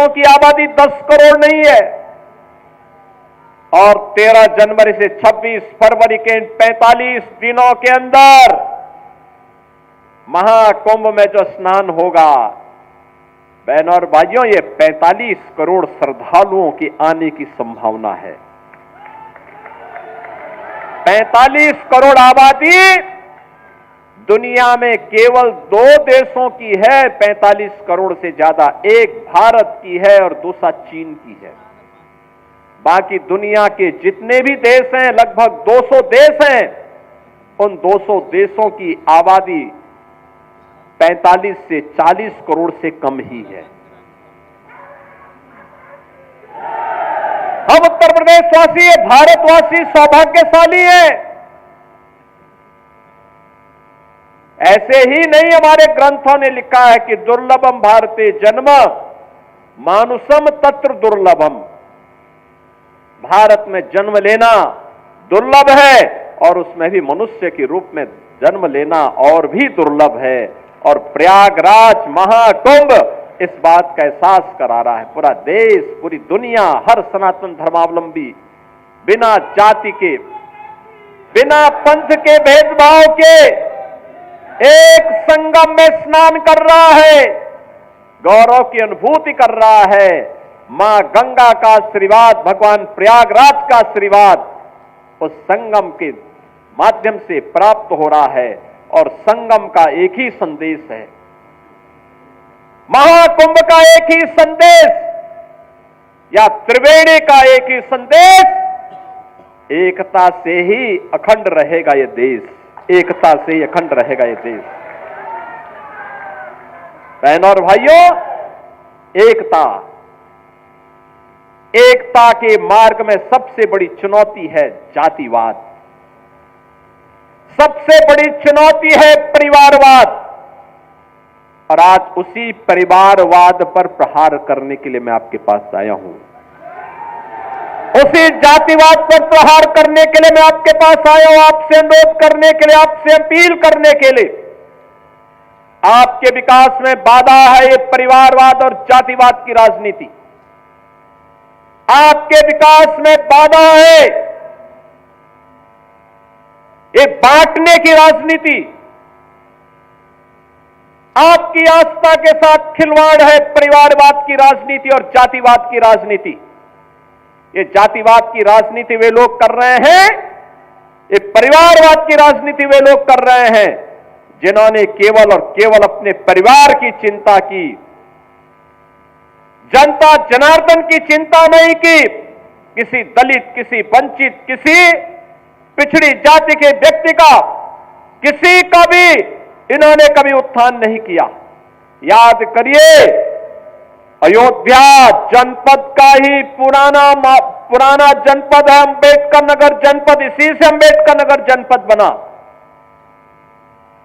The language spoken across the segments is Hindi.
देशों की आबादी 10 करोड़ नहीं है। और 13 जनवरी से 26 फरवरी के इन 45 दिनों के अंदर महाकुंभ में जो स्नान होगा, बहनों और भाइयों, ये 45 करोड़ श्रद्धालुओं की आने की संभावना है। 45 करोड़ आबादी दुनिया में केवल 2 देशों की है, 45 करोड़ से ज्यादा। एक भारत की है और दूसरा चीन की है। बाकी दुनिया के जितने भी देश हैं, लगभग 200 देश हैं, उन 200 देशों की आबादी 45 से 40 करोड़ से कम ही है। हम उत्तर प्रदेशवासी, भारतवासी सौभाग्यशाली हैं। ऐसे ही नहीं, हमारे ग्रंथों ने लिखा है कि दुर्लभम भारते जन्म मानुषम तत्र दुर्लभम। भारत में जन्म लेना दुर्लभ है और उसमें भी मनुष्य के रूप में जन्म लेना और भी दुर्लभ है। और प्रयागराज महाकुंभ इस बात का एहसास करा रहा है। पूरा देश, पूरी दुनिया, हर सनातन धर्मावलंबी बिना जाति के, बिना पंथ के भेदभाव के एक संगम में स्नान कर रहा है, गौरव की अनुभूति कर रहा है। मां गंगा का आशीर्वाद, भगवान प्रयागराज का आशीर्वाद उस संगम के माध्यम से प्राप्त हो रहा है। और संगम का एक ही संदेश है, महाकुंभ का एक ही संदेश, या त्रिवेणी का एक ही संदेश, एकता से ही अखंड रहेगा ये देश, एकता से ही अखंड रहेगा ये देश। बहनों और भाइयों, एकता के मार्ग में सबसे बड़ी चुनौती है जातिवाद, सबसे बड़ी चुनौती है परिवारवाद। और आज उसी परिवारवाद पर प्रहार करने के लिए मैं आपके पास आया हूं। उसी जातिवाद पर प्रहार करने के लिए मैं आपके पास आया हूं, आपसे अनुरोध करने के लिए, आपसे अपील करने के लिए। आपके विकास में बाधा है ये परिवारवाद और जातिवाद की राजनीति। आपके विकास में बाधा है ये बांटने की राजनीति। आपकी आस्था के साथ खिलवाड़ है परिवारवाद की राजनीति और जातिवाद की राजनीति। ये जातिवाद की राजनीति वे लोग कर रहे हैं, ये परिवारवाद की राजनीति वे लोग कर रहे हैं जिन्होंने केवल और केवल अपने परिवार की चिंता की, जनता जनार्दन की चिंता नहीं की। किसी दलित, किसी वंचित, किसी पिछड़ी जाति के व्यक्ति का, किसी का भी इन्होंने कभी उत्थान नहीं किया। याद करिए, अयोध्या जनपद का ही पुराना जनपद है अंबेडकर नगर जनपद, इसी से अंबेडकर नगर जनपद बना।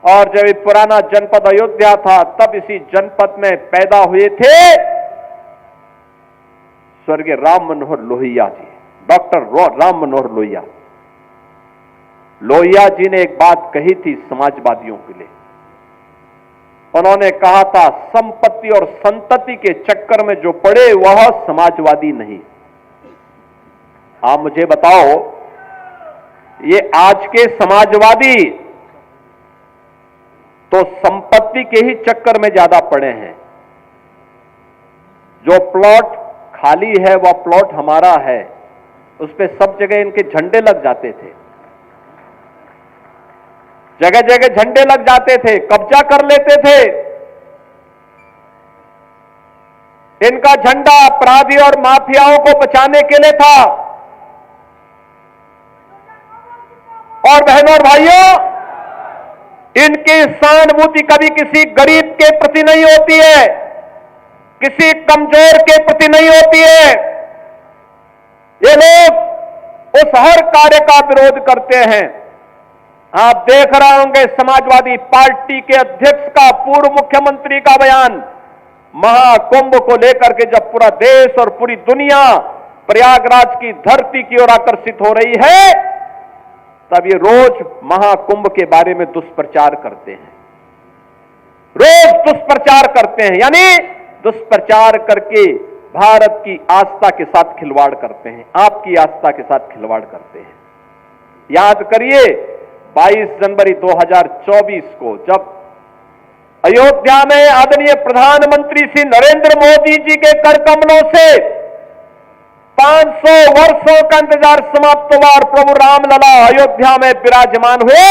और जब ये पुराना जनपद अयोध्या था, तब इसी जनपद में पैदा हुए थे स्वर्गीय राम मनोहर लोहिया जी, डॉक्टर राम मनोहर लोहिया। लोहिया जी ने एक बात कही थी समाजवादियों के लिए। उन्होंने कहा था, संपत्ति और संतति के चक्कर में जो पड़े वह समाजवादी नहीं। आप मुझे बताओ, ये आज के समाजवादी तो संपत्ति के ही चक्कर में ज्यादा पड़े हैं। जो प्लॉट खाली है वह प्लॉट हमारा है, उस पे सब जगह इनके झंडे लग जाते थे, जगह जगह झंडे लग जाते थे, कब्जा कर लेते थे। इनका झंडा अपराधी और माफियाओं को बचाने के लिए था। और बहनों और भाइयों, इनकी सहानुभूति कभी किसी गरीब के प्रति नहीं होती है, किसी कमजोर के प्रति नहीं होती है। ये लोग उस हर कार्य का विरोध करते हैं। आप देख रहे होंगे समाजवादी पार्टी के अध्यक्ष का, पूर्व मुख्यमंत्री का बयान महाकुंभ को लेकर के, जब पूरा देश और पूरी दुनिया प्रयागराज की धरती की ओर आकर्षित हो रही है, तब ये रोज महाकुंभ के बारे में दुष्प्रचार करते हैं, रोज दुष्प्रचार करते हैं। यानी दुष्प्रचार करके भारत की आस्था के साथ खिलवाड़ करते हैं, आपकी आस्था के साथ खिलवाड़ करते हैं। याद करिए 22 जनवरी 2024 को जब अयोध्या में आदरणीय प्रधानमंत्री श्री नरेंद्र मोदी जी के कर कमलों से 500 वर्षों का इंतजार समाप्त हुआ और प्रभु रामलला अयोध्या में विराजमान हुए,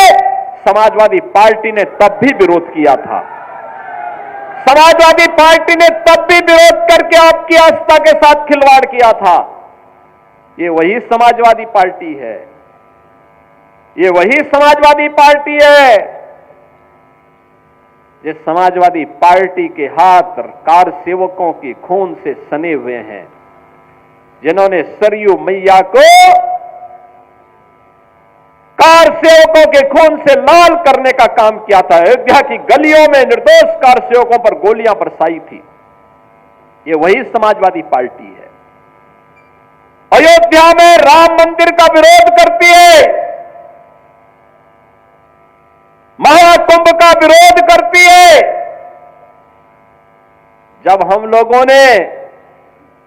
समाजवादी पार्टी ने तब भी विरोध किया था। समाजवादी पार्टी ने तब भी विरोध करके आपकी आस्था के साथ खिलवाड़ किया था। ये वही समाजवादी पार्टी है, ये वही समाजवादी पार्टी है जिस समाजवादी पार्टी के हाथ कार सेवकों के खून से सने हुए हैं, जिन्होंने सरयू मैया को कार सेवकों के खून से लाल करने का काम किया था। अयोध्या की गलियों में निर्दोष कार सेवकों पर गोलियां बरसाई थी। ये वही समाजवादी पार्टी है। अयोध्या में राम मंदिर का विरोध करती है, महाकुंभ का विरोध करती है। जब हम लोगों ने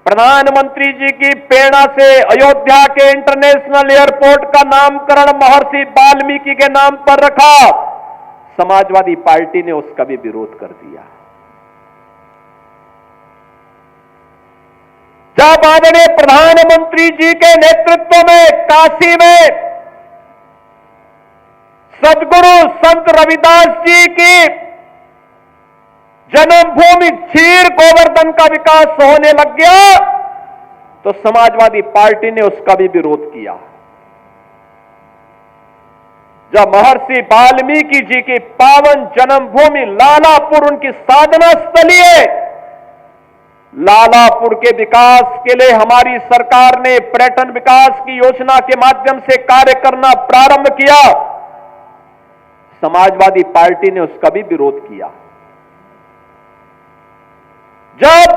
प्रधानमंत्री जी की प्रेरणा से अयोध्या के इंटरनेशनल एयरपोर्ट का नामकरण महर्षि वाल्मीकि के नाम पर रखा, समाजवादी पार्टी ने उसका भी विरोध कर दिया। जब आदरणीय प्रधानमंत्री जी के नेतृत्व में काशी में सदगुरु संत रविदास जी की जन्मभूमि क्षीर गोवर्धन का विकास होने लग गया, तो समाजवादी पार्टी ने उसका भी विरोध किया। जब महर्षि वाल्मीकि जी की पावन जन्मभूमि लालापुर उनकी साधना स्थली है, लालापुर के विकास के लिए हमारी सरकार ने पर्यटन विकास की योजना के माध्यम से कार्य करना प्रारंभ किया, समाजवादी पार्टी ने उसका भी विरोध किया। जब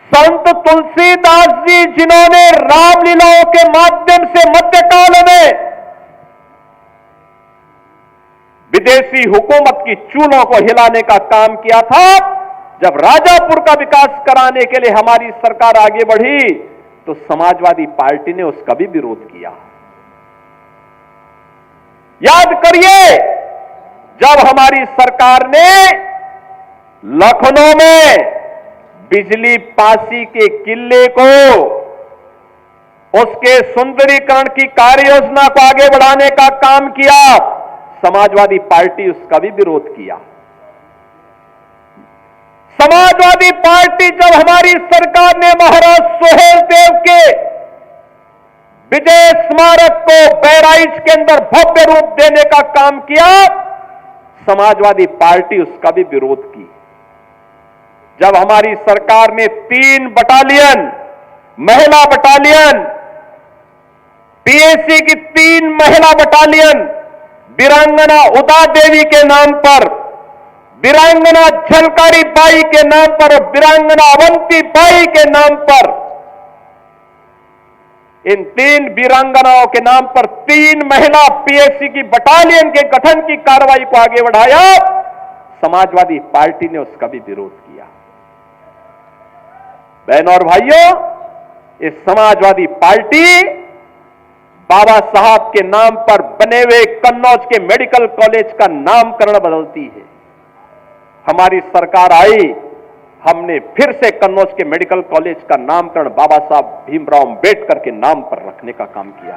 संत तुलसीदास जी, जिन्होंने रामलीलाओं के माध्यम से मध्यकाल में विदेशी हुकूमत की चूलों को हिलाने का काम किया था, जब राजापुर का विकास कराने के लिए हमारी सरकार आगे बढ़ी, तो समाजवादी पार्टी ने उसका भी विरोध किया। याद करिए, जब हमारी सरकार ने लखनऊ में बिजली पासी के किले को, उसके सुंदरीकरण की कार्य योजना को आगे बढ़ाने का काम किया, समाजवादी पार्टी उसका भी विरोध किया। समाजवादी पार्टी जब हमारी सरकार ने महाराज सोहेल देव के विजय स्मारक को बहराइच के अंदर भव्य रूप देने का काम किया, समाजवादी पार्टी उसका भी विरोध की। जब हमारी सरकार ने 3 बटालियन, महिला बटालियन, पीएसी की 3 महिला बटालियन वीरांगना उदा देवी के नाम पर, वीरांगना झलकारी बाई के नाम पर, वीरांगना अवंती बाई के नाम पर, इन 3 वीरांगनाओं के नाम पर 3 महिला पीएसी की बटालियन के गठन की कार्रवाई को आगे बढ़ाया, समाजवादी पार्टी ने उसका भी विरोध किया। बहनों और भाइयों, इस समाजवादी पार्टी बाबा साहब के नाम पर बने हुए कन्नौज के मेडिकल कॉलेज का नामकरण बदलती है। हमारी सरकार आई, हमने फिर से कन्नौज के मेडिकल कॉलेज का नामकरण बाबा साहब भीमराव अंबेडकर के नाम पर रखने का काम किया।